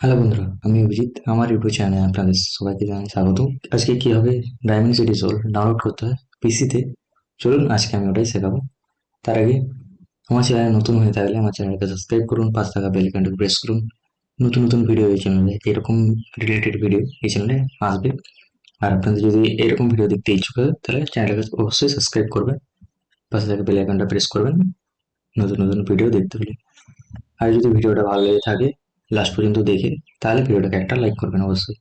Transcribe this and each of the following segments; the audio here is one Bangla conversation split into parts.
হ্যালো বন্ধুরা, আমি অভিজিৎ। আমার ইউটিউব চ্যানেলে আপনাদের সবাইকে জানাই স্বাগত। আজকে কিভাবে ডায়মেনসিটি সোল ডাউনলোড করতে হয় পিসিতে, চলুন আজকে আমি ওটাই শেখাবো। তার আগে আমার চ্যানেলে নতুন হয়ে থাকলে আমার চ্যানেলকে সাবস্ক্রাইব করুন, পাশে থাকা বেল আইকনটি প্রেস করুন। নতুন নতুন ভিডিও এই চ্যানেলে, এরকম রিলেটেড ভিডিও এই চ্যানেলে আসবে। আর আপনাদের যদি এরকম ভিডিও দেখতে ইচ্ছুক হয় তাহলে চ্যানেলটাকে অবশ্যই সাবস্ক্রাইব করবেন, পাশে থাকা বেল আইকনটা প্রেস করবেন নতুন নতুন ভিডিও দেখতে হলে। আর যদি ভিডিওটা ভালো লেগে থাকে লাস্ট পর্যন্ত দেখে, তাহলে ভিডিওটাকে একটা লাইক করবেন অবশ্যই।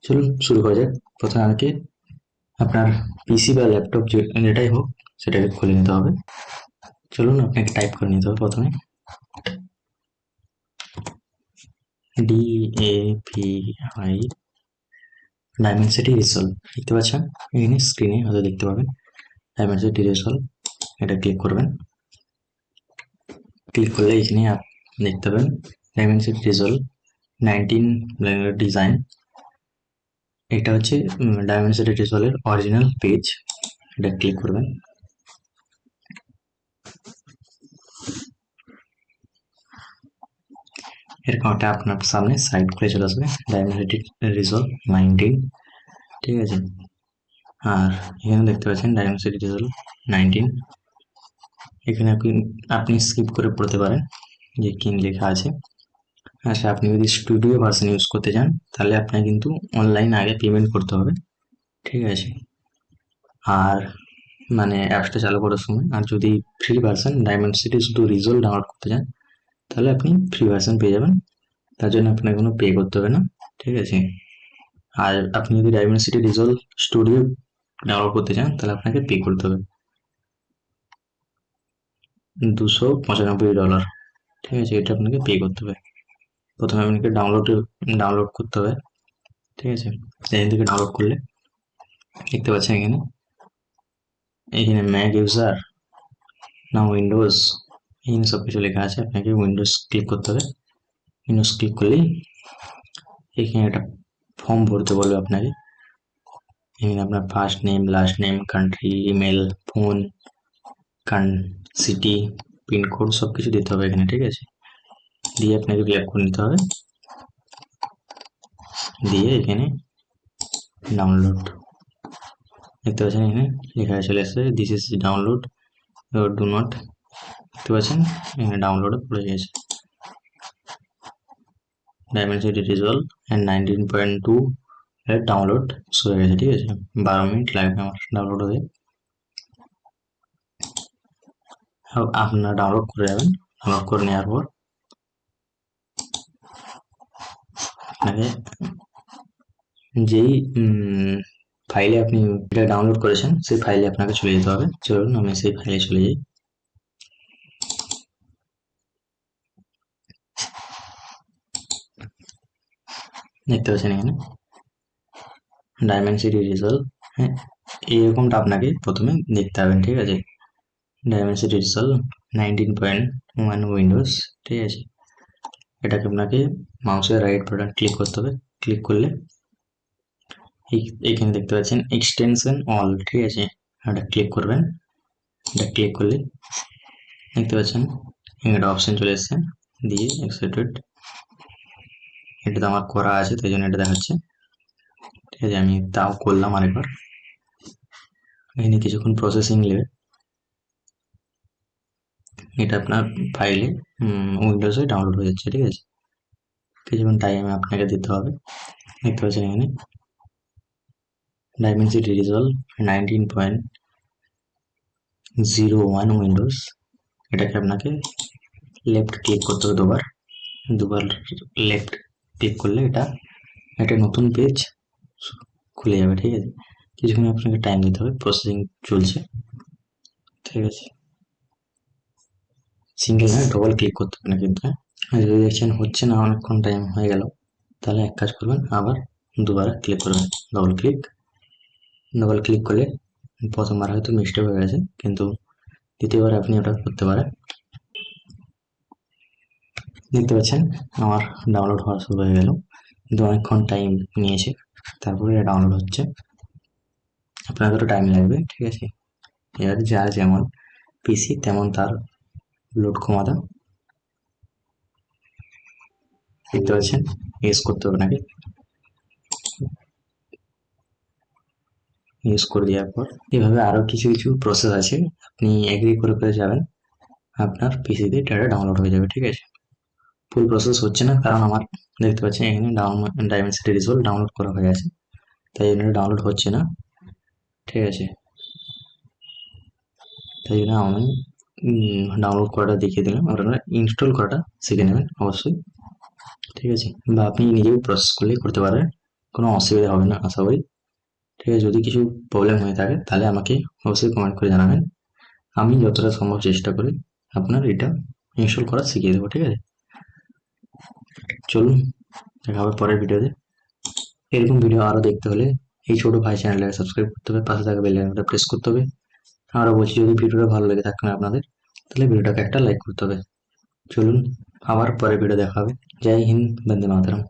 চলুন শুরু করা যাক। প্রথমে আমাকে আপনার পিসি বা ল্যাপটপ যেটাই হোক সেটাকে খুলে নিতে হবে। চলুন আপনাকে টাইপ করে নিতে হবে প্রথমে DAPI ডায়মেনসিটি রিসলভ। দেখতে পাচ্ছেন এখানে স্ক্রিনে হয়তো দেখতে পাবেন ডায়মেনসিটি রিসলভ। এটা ক্লিক করবেন। ক্লিক করলে এখানে দেখতে পাবেন ডায়মেনসিটি রিসলভ 19 ডিজাইন। এটা হচ্ছে ডায়মেনসিটি রিসলভের অরিজিনাল পেজ। এটা ক্লিক করবেন। এরকম একটা আপনার সামনে সাইট খুলে চলে আসবে ডায়মেনসিটি রিসলভ 19। ঠিক আছে। আর এখানে দেখতে পাচ্ছেন ডায়মেনসিটি রিসলভ 19। এখানে আপনি আপনি স্কিপ করে পড়তে পারেন যে কি লেখা আছে। আচ্ছা, আপনি যদি স্টুডিও ভার্সন ইউজ করতে চান তাহলে আপনাকে কিন্তু অনলাইন আগে পেমেন্ট করতে হবে। ঠিক আছে। আর মানে অ্যাপসটা চালু করার সময়, আর যদি ফ্রি ভার্সন ডায়মেনসিটি শুধু রিজলভ ডাউনলোড করতে চান তাহলে আপনি ফ্রি ভার্সন পেয়ে যাবেন। তার জন্য আপনাকে কোনো পে করতে হবে না। ঠিক আছে। আর আপনি যদি ডায়মেনসিটি রিজলভ স্টুডিও ডাউনলোড করতে চান তাহলে আপনাকে পে করতে হবে $295। ঠিক আছে, এটা আপনাকে পে করতে হবে। প্রথমে আপনাকে ডাউনলোড করতে হবে। ঠিক আছে। এখান থেকে ডাউনলোড করলে দেখতে পাচ্ছেন এখানে এখানে ম্যাক ইউজার না উইন্ডোজ, এখানে সব কিছু লেখা আছে। আপনাকে উইন্ডোজ ক্লিক করতে হবে। উইন্ডোজ ক্লিক করলেই এখানে একটা ফর্ম ভরতে বলবে আপনাকে। এখানে আপনার first name, last name, country, email, phone, city, pincode সব কিছু দিতে হবে এখানে। ঠিক আছে। দিয়ে আপনাকে ফিল আপ করে নিতে হবে। দিয়ে এখানে ডাউনলোড দেখতে পাচ্ছেন, এখানে লেখা চলে আসছে this is download do not. দেখতে পাচ্ছেন এখানে ডাউনলোডে পড়ে গেছে ডায়মেনসিটি রিজলভ অ্যান্ড 19.2 এর ডাউনলোড শুরু হয়ে গেছে। ঠিক আছে। 12 মিনিট লাগবে আমার ডাউনলোড হয়ে। আপনারা ডাউনলোড করে যাবেন। ডাউনলোড করে নেওয়ার পর আপনাকে যেই ফাইলে আপনি এটা ডাউনলোড করেছেন সেই ফাইলে আপনাকে চলে যেতে হবে। চলুন আমি সেই ফাইলে চলে যাই। দেখতে পাচ্ছেন এখানে ডায়মেনসিটি রিজলভ। হ্যাঁ, এইরকমটা আপনাকে প্রথমে দেখতে হবে। ঠিক আছে। Dimensity resolve 19.1 Windows. ঠিক আছে। এটাকে আপনাকে মাউসের রাইট বাটন ক্লিক করতে হবে। ক্লিক করলে এইখানে দেখতে পাচ্ছেন এক্সটেনশন অল। ঠিক আছে। এটা ক্লিক করবেন। এটা ক্লিক করলে দেখতে পাচ্ছেন একটা অপশন চলে এসছে, দিয়ে অ্যাকসেপ্টেড। এটা তো আমার করা আছে তাই জন্য এটা দেখাচ্ছে। ঠিক আছে, আমি তাও করলাম আরেকবার। এখানে কিছুক্ষণ প্রসেসিং নেবে। এটা আপনার ফাইলে উইন্ডোজে ডাউনলোড হয়ে যাচ্ছে। ঠিক আছে। কিছুক্ষণ টাইম আপনাকে দিতে হবে। দেখতে পাচ্ছেন এখানে ডায়মেনসিটি রিজলভ 19.01 উইন্ডোজ। এটাকে আপনাকে লেফট ক্লিক করতে হবে দুবার। দুবার লেফট ক্লিক করলে এটা একটা নতুন পেজ খুলে যাবে। ঠিক আছে। কিছুক্ষণ আপনাকে টাইম দিতে হবে, প্রসেসিং চলছে। ঠিক আছে। সিঙ্গেল না, ডবল ক্লিক করতে হবে না কিন্তু। হ্যাঁ, আর যদি দেখছেন হচ্ছে না, অনেকক্ষণ টাইম হয়ে গেল, তাহলে এক কাজ করবেন, আবার দুবার ক্লিক করবেন। Double click. ডবল ক্লিক করলে প্রথমবার হয়তো মিস্টেক হয়ে গেছে, কিন্তু দ্বিতীয়বার আপনি ওটা করতে পারেন। দেখতে পাচ্ছেন আমার ডাউনলোড হওয়া শুরু হয়ে গেল, কিন্তু অনেকক্ষণ টাইম নিয়েছে। তারপরে এটা ডাউনলোড হচ্ছে। আপনাদেরও টাইম লাগবে। ঠিক আছে। এবার যার যেমন পিসি তেমন তার লোড ক্ষমতা। দেখতে পাচ্ছেন ইউজ করতে হবে নাকি, ইউজ করে দেওয়ার পর এভাবে আরো কিছু কিছু প্রসেস আছে, আপনি এগ্রি করে করে যাবেন, আপনার পিসিতে ডাটা ডাউনলোড হয়ে যাবে। ঠিক আছে, ফুল প্রসেস হচ্ছে না কারণ আমার দেখতে পাচ্ছেন এখানে ডায়মেনসিটি রিজলভ ডাউনলোড করা হয়ে আছে, তাই জন্য ডাউনলোড হচ্ছে না। ঠিক আছে, তাই জন্য আমি ডাউনলোড করাটা দেখিয়ে দিলাম, আপনারা ইনস্টল করাটা শিখে নেবেন অবশ্যই। ঠিক আছে, বা আপনি নিজেও প্রসেস করলেই করতে পারবেন, কোনো অসুবিধা হবে না আশা করি। ঠিক আছে, যদি কিছু প্রবলেম হয়ে থাকে তাহলে আমাকে অবশ্যই কমেন্ট করে জানাবেন, আমি যতটা সম্ভব চেষ্টা করি আপনার এটা ইনস্টল করা শিখিয়ে দেবো। ঠিক আছে, চলুন দেখা হবে পরের ভিডিওতে। এরকম ভিডিও আরো দেখতে হলে এই ছোট ভাই চ্যানেলটাকে সাবস্ক্রাইব করতে হবে, পাশে থাকা বেল আইকনটা প্রেস করতে হবে। আরো বলছি, যদি ভিডিওটা ভালো লেগে থাকে না আপনাদের, তাহলে ভিডিওটাকে একটা লাইক করতে হবে। চলুন আবার পরের ভিডিও দেখা হবে। জয় হিন্দ, বন্দে মাতরম।